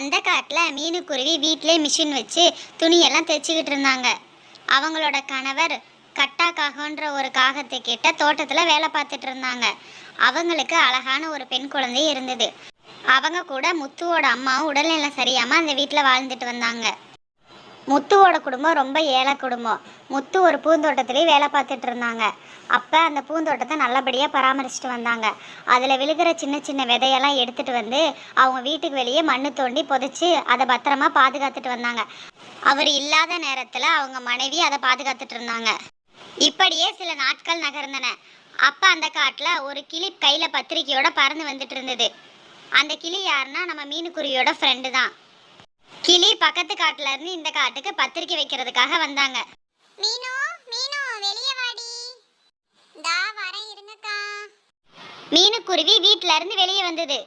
அந்த காட்டில் மீனுக்குருவி வீட்டிலே மிஷின் வச்சு துணியெல்லாம் தைச்சிக்கிட்டு இருந்தாங்க. அவங்களோட கணவர் கட்டா காகன்ற ஒரு காகத்தை கிட்ட தோட்டத்தில் வேலை பார்த்துட்டு இருந்தாங்க. அவங்களுக்கு அழகான ஒரு பெண் குழந்தை இருந்தது. அவங்க கூட முத்துவோட அம்மாவும் உடல்நிலை சரியாமல் அந்த வீட்டில் வாழ்ந்துட்டு வந்தாங்க. முத்துவோட குடும்பம் ரொம்ப ஏழை குடும்பம். முத்து ஒரு பூந்தோட்டத்திலேயே வேலை பார்த்துட்டு இருந்தாங்க. அப்போ அந்த பூந்தோட்டத்தை நல்லபடியாக பராமரிச்சுட்டு வந்தாங்க. அதில் விழுகிற சின்ன சின்ன விதையெல்லாம் எடுத்துகிட்டு வந்து அவங்க வீட்டுக்கு வெளியே மண்ணு தோண்டி புதைச்சி அதை பத்திரமா பாதுகாத்துட்டு வந்தாங்க. அவர் இல்லாத நேரத்தில் அவங்க மனைவி அதை பாதுகாத்துட்டு இருந்தாங்க. இப்படியே சில நாட்கள் நகர்ந்தன. அப்போ அந்த காட்டில் ஒரு கிளி கையில் பத்திரிக்கையோட பறந்து வந்துட்டு இருந்தது. அந்த கிளி யாருன்னா நம்ம மீனுக்குருவியோட ஃப்ரெண்டு தான். கிளி பக்கத்து காட்டுல இருந்து இந்த காட்டுக்கு பத்திரிக்கை வைக்கிறதுக்காக வந்தாங்க. மீனு மீனு வெளியே வாடி. தா வரேன் இருங்கக்கா. மீனுக்குருவி வீட்ல இருந்து வெளியே வந்தது.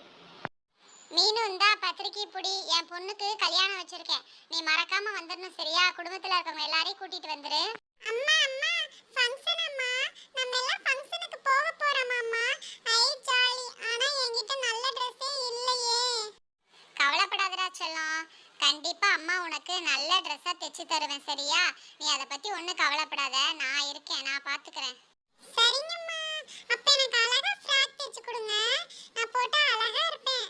மீனு இந்தா பத்திரிக்கை புடி, என் பொண்ணுக்கு கல்யாணம் வச்சிருக்கேன், நீ மறக்காம வந்துடணும் சரியா? குடும்பத்துல இருக்கவங்க எல்லாரையும் கூட்டிட்டு வந்துரு. அம்மா அம்மா ஃபங்க்ஷன் அம்மா, நம்ம எல்லாம் ஃபங்க்ஷனுக்கு போக போறோம் அம்மா. ஐ ஜாலி. ஆனா என்கிட்ட நல்ல Dress இல்லையே. கவலைப்படாதடா செல்லம், கண்டிப்பா அம்மா உனக்கு நல்ல Dress-ஆ தைச்சு தருவேன் சரியா? நீ அதை பத்தி ஒன்றும் கவலைப்படாத, நான் இருக்கேன், நான் பாத்துக்கிறேன். சரிங்கம்மா. அப்ப எனக்கு அழகா ஃப்ராக் தைச்சு கொடுங்க, நான் போட்டா அழகா இருப்பேன்.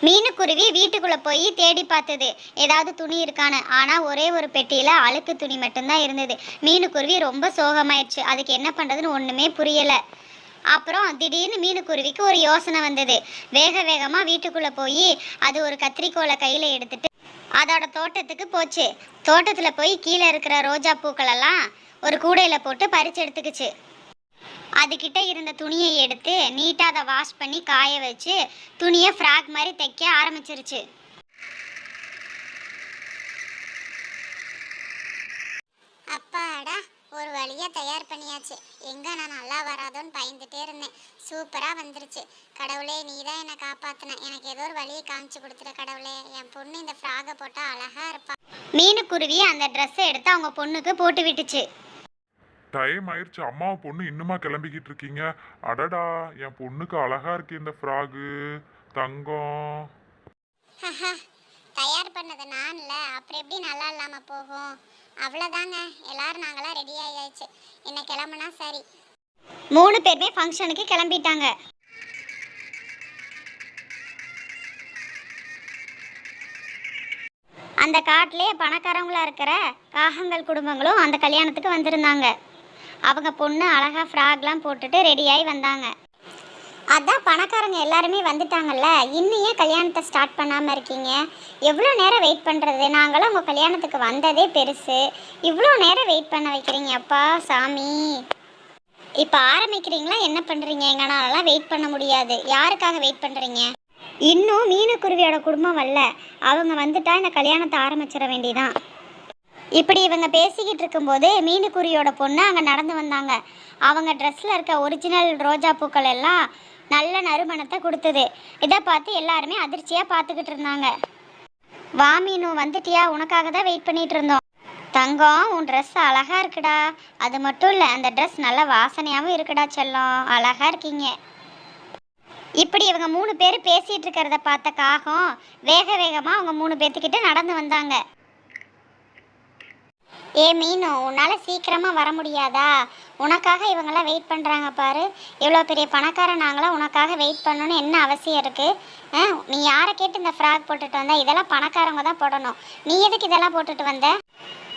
மீனுக்குருவி வீட்டுக்குள்ள போய் தேடி பார்த்தது ஏதாவது துணி இருக்கான்னு. ஆனா ஒரே ஒரு பெட்டியில அழுக்கு துணி மட்டும்தான் இருந்தது. மீனுக்குருவி ரொம்ப சோகமாயிடுச்சு. அதுக்கு என்ன பண்றதுன்னு ஒண்ணுமே புரியல. அப்புறம் திடீர்னு மீனுக்குருவிக்கு ஒரு யோசனை வந்தது. வேக வேகமா வீட்டுக்குள்ள போய் அது ஒரு கத்திரிக்கோலை கையில எடுத்துட்டு அதோட தோட்டத்துக்கு போச்சு. தோட்டத்துல போய் கீழே இருக்கிற ரோஜா பூக்கள் எல்லாம் ஒரு கூடையில போட்டு பறிச்சு எடுத்துக்கிச்சு. அதுகிட்ட இருந்த துணியை எடுத்து நீட்டாக அதை வாஷ் பண்ணி காய வச்சு துணியை ஃப்ராக் மாதிரி தைக்க ஆரம்பிச்சிருச்சு. அப்பாடா, ஒரு வழியாக தயார் பண்ணியாச்சு. எங்கே நான் நல்லா வராதோன்னு பயந்துட்டே இருந்தேன். சூப்பராக வந்துருச்சு. கடவுளே, நீ தான் என்னை காப்பாற்றின. எனக்கு ஏதோ ஒரு வழியை காமிச்சு கொடுத்துட கடவுளே. என் பொண்ணு இந்த ஃப்ராகை போட்டால் அழகாக இருப்பா. மீனுக்குருவி அந்த ட்ரெஸ்ஸை எடுத்து அவங்க பொண்ணுக்கு போட்டு விட்டுச்சு. டைம் ஆயிடுச்சு. அம்மா பொண்ணு இன்னுமா கிளம்பிக்கிட்டு இருக்கீங்க? அடடா, என் பொண்ணுக்கு அழகா இருக்கு இந்த ஃப்ராகு. தங்கம் தயார் பண்ணது நான் இல்லை, அப்புறம் எப்படி நல்லா இல்லாம போகும்? அவ்வளோதாங்க, எல்லாரும் நாங்களாம் ரெடி ஆயாச்சு. என்ன கிளம்புனா சரி. 3 பேருமே ஃபங்க்ஷனுக்கு கிளம்பிட்டாங்க. அந்த காட்டிலே பணக்காரங்களா இருக்கிற காகங்கள் குடும்பங்களும் அந்த கல்யாணத்துக்கு வந்திருந்தாங்க. அவங்க பொண்ணு அழகா ஃப்ராக்லாம் போட்டுட்டு ரெடியாகி வந்தாங்க. அதான் பணக்காரங்க எல்லாருமே வந்துட்டாங்கல்ல, இன்னும் ஏன் கல்யாணத்தை ஸ்டார்ட் பண்ணாமல் இருக்கீங்க? எவ்வளோ நேரம் வெயிட் பண்ணுறது? நாங்களும் உங்கள் கல்யாணத்துக்கு வந்ததே பெருசு, இவ்வளோ நேரம் வெயிட் பண்ண வைக்கிறீங்க. அப்பா சாமி, இப்போ ஆரம்பிக்கிறீங்களா? என்ன பண்ணுறீங்க? எங்களாலலாம் வெயிட் பண்ண முடியாது. யாருக்காக வெயிட் பண்ணுறீங்க? இன்னும் மீனுக்குருவியோட குடும்பம் வரல, அவங்க வந்துட்டா இந்த கல்யாணத்தை ஆரம்பிச்சிட வேண்டியதான். இப்படி இவங்க பேசிக்கிட்டு இருக்கும்போது மீனுக்குருவியோட பொண்ணு அங்கே நடந்து வந்தாங்க. அவங்க ட்ரெஸ்ஸில் இருக்க ஒரிஜினல் ரோஜா பூக்கள் எல்லாம் நல்ல நறுமணத்தை கொடுத்தது. இதை பார்த்து எல்லாருமே அதிர்ச்சியாக பார்த்துக்கிட்டு இருந்தாங்க. வா மீனு, வந்துட்டியா? உனக்காக தான் வெயிட் பண்ணிட்டு இருந்தோம். தங்கம், உன் ட்ரெஸ் அழகா இருக்குடா. அது மட்டும் இல்லை, அந்த ட்ரெஸ் நல்ல வாசனையாகவும் இருக்குடா செல்லம், அழகா இருக்கீங்க. இப்படி இவங்க 3 பேர் பேசிகிட்டு இருக்கிறத பார்த்த காகம் வேக வேகமாக அவங்க 3 பேர்த்துக்கிட்ட நடந்து வந்தாங்க. ஏ மீனு, உன்னால் சீக்கிரமாக வர முடியாதா? உனக்காக இவங்கெல்லாம் வெயிட் பண்ணுறாங்க பாரு. இவ்வளோ பெரிய பணக்காரன் நாங்களாம் உனக்காக வெயிட் பண்ணணுன்னு என்ன அவசியம் இருக்குது? நீ யாரை கேட்டு இந்த ஃப்ராக் போட்டுட்டு வந்த? இதெல்லாம் பணக்காரங்க தான் போடணும். நீ எதுக்கு இதெல்லாம் போட்டுட்டு வந்த?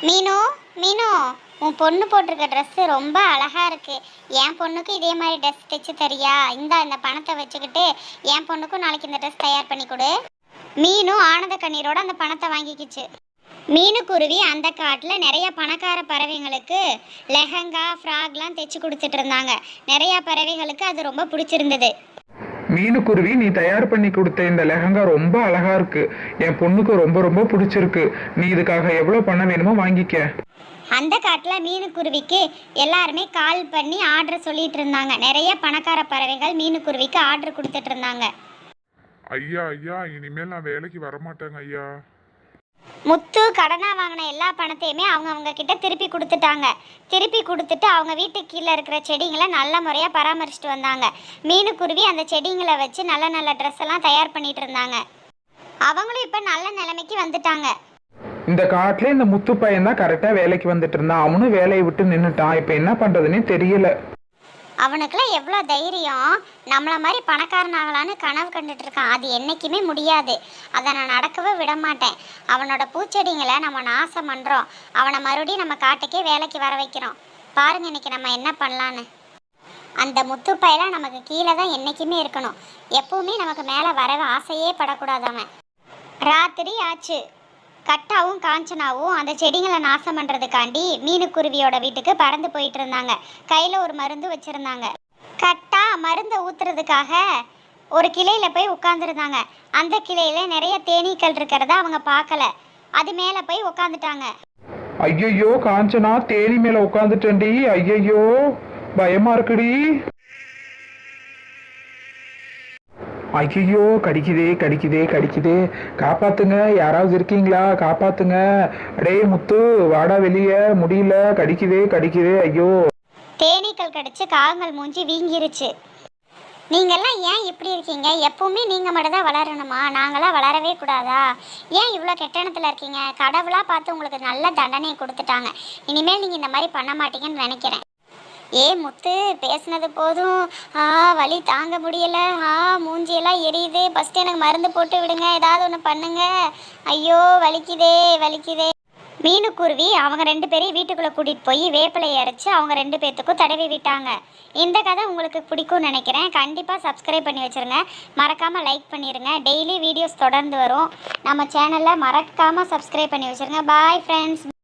மீனு மீனு, உன் பொண்ணு போட்டிருக்க ட்ரெஸ்ஸு ரொம்ப அழகாக இருக்குது. என் பொண்ணுக்கு இதே மாதிரி ட்ரெஸ் தைச்சு தரியா? இந்த பணத்தை வச்சுக்கிட்டு என் பொண்ணுக்கும் நாளைக்கு இந்த ட்ரெஸ் தயார் பண்ணி கொடு. மீனு ஆனந்த கண்ணீரோடு அந்த பணத்தை வாங்கிக்கிச்சு. மீனுக்குருவி அந்த காட்டில் நிறைய பணக்கார பறவைங்களுக்கு லெஹங்கா ஃப்ராக்லாம் தைச்சு கொடுத்துட்டு இருந்தாங்க. நிறைய பறவைகளுக்கு அது ரொம்ப பிடிச்சிருந்தது. மீனுக்குருவி, நீ தயார் பண்ணி கொடுத்த இந்த லெஹங்கா ரொம்ப அழகா இருக்கு. என் பொண்ணுக்கு ரொம்ப ரொம்ப பிடிச்சிருக்கு. நீ இதுக்காக எவ்வளோ பணம் வேணுமோ வாங்கிக்க. அந்த காட்டில் மீனுக்குருவிக்கு எல்லாருமே கால் பண்ணி ஆர்டர் சொல்லிட்டு இருந்தாங்க. நிறைய பணக்கார பறவைகள் மீனுக்குருவிக்கு ஆர்டர் கொடுத்துட்டு இருந்தாங்க. ஐயா ஐயா, இனிமேல் நான் வேலைக்கு வரமாட்டேங்க ஐயா. முத்து கடனா வாங்கின எல்லா பணத்தையுமே அவங்க கிட்ட திருப்பி கொடுத்துட்டாங்க. திருப்பி கொடுத்துட்டு அவங்க வீட்டுக்கு கீழே இருக்கிற செடிங்களை நல்ல முறையாக பராமரிச்சுட்டு வந்தாங்க. மீனுக்குருவி அந்த செடிங்களை வச்சு நல்ல நல்ல ட்ரெஸ் எல்லாம் தயார் பண்ணிட்டு இருந்தாங்க. அவங்களும் இப்போ நல்ல நிலைமைக்கு வந்துட்டாங்க. இந்த காட்டுல இந்த முத்து பையன் தான் கரெக்டா வேலைக்கு வந்துட்டு இருந்தான். அவனும் வேலையை விட்டு நின்னுட்டான். இப்ப என்ன பண்றதுன்னே தெரியல. அவனுக்குலாம் எவ்வளோ தைரியம்! நம்மளை மாதிரி பணக்காரன் ஆகலான்னு கனவு கண்டுட்டு இருக்கான். அது என்றைக்குமே முடியாது. அதை நான் நடக்கவே விட மாட்டேன். அவனோட பூச்செடிங்களை நம்ம நாசம் பண்ணுறோம். அவனை மறுபடியும் நம்ம காட்டுக்கே வேலைக்கு வர வைக்கிறோம். பாருங்க இன்னைக்கு நம்ம என்ன பண்ணலான்னு. அந்த முத்துப்பையெல்லாம் நமக்கு கீழே தான் என்றைக்குமே இருக்கணும். எப்பவுமே நமக்கு மேலே வரவே ஆசையே படக்கூடாது அவன். ராத்திரி ஆச்சு. கட்டாவும் காஞ்சனாவும் அந்த செடிகளை நாசம் பண்ணுறதுக்காண்டி மீனுக்குருவியோட வீட்டுக்கு பறந்து போயிட்டு இருந்தாங்க. கையில் ஒரு மருந்து வச்சுருந்தாங்க. கட்டா மருந்தை ஊற்றுறதுக்காக ஒரு கிளையில் போய் உட்காந்துருந்தாங்க. அந்த கிளையில் நிறைய தேனீக்கள் இருக்கிறத அவங்க பார்க்கல. அது மேலே போய் உட்காந்துட்டாங்க. ஐயையோ காஞ்சனா, தேனி மேல உட்காந்துட்டேன்டி. ஐயையோ பயமா இருக்குடி. ஐயோ கடிக்குதே கடிக்குதே கடிக்குதே. காப்பாத்துங்க, யாராவது இருக்கீங்களா? காப்பாத்துங்க. அடே முத்து வாடா வெளியே, முடியல, கடிக்குதே கடிக்குதே. ஐயோ தேனீக்கள் கடிச்சு காகங்கள் மூஞ்சி வீங்கிருச்சு. நீங்கள்லாம் ஏன் இப்படி இருக்கீங்க? எப்பவுமே நீங்கள் மட்டும் தான் வளரணுமா? நாங்களாம் வளரவே கூடாதா? ஏன் இவ்வளோ கெட்டணத்தில் இருக்கீங்க? கடவுளாக பார்த்து உங்களுக்கு நல்ல தண்டனை கொடுத்துட்டாங்க. இனிமேல் நீங்கள் இந்த மாதிரி பண்ண மாட்டீங்கன்னு நினைக்கிறேன். ஏ முத்து, பேசுனது போதும். வலி தாங்க முடியலை. மூஞ்சியெல்லாம் எரியுது. ஃபஸ்ட்டு எனக்கு மருந்து போட்டு விடுங்க, ஏதாவது ஒன்று பண்ணுங்க. ஐயோ வலிக்குதே வலிக்குதே. மீனுக்குருவி அவங்க 2 பேரையும் வீட்டுக்குள்ளே கூட்டிகிட்டு போய் வேப்பிலையை அரைச்சி அவங்க 2 பேர்த்துக்கும் தடவி விட்டாங்க. இந்த கதை உங்களுக்கு பிடிக்கும்னு நினைக்கிறேன். கண்டிப்பாக சப்ஸ்கிரைப் பண்ணி வச்சுருங்க. மறக்காமல் லைக் பண்ணிடுங்க. டெய்லி வீடியோஸ் தொடர்ந்து வரும். நம்ம சேனலில் மறக்காமல் சப்ஸ்கிரைப் பண்ணி வச்சுருங்க. Bye friends.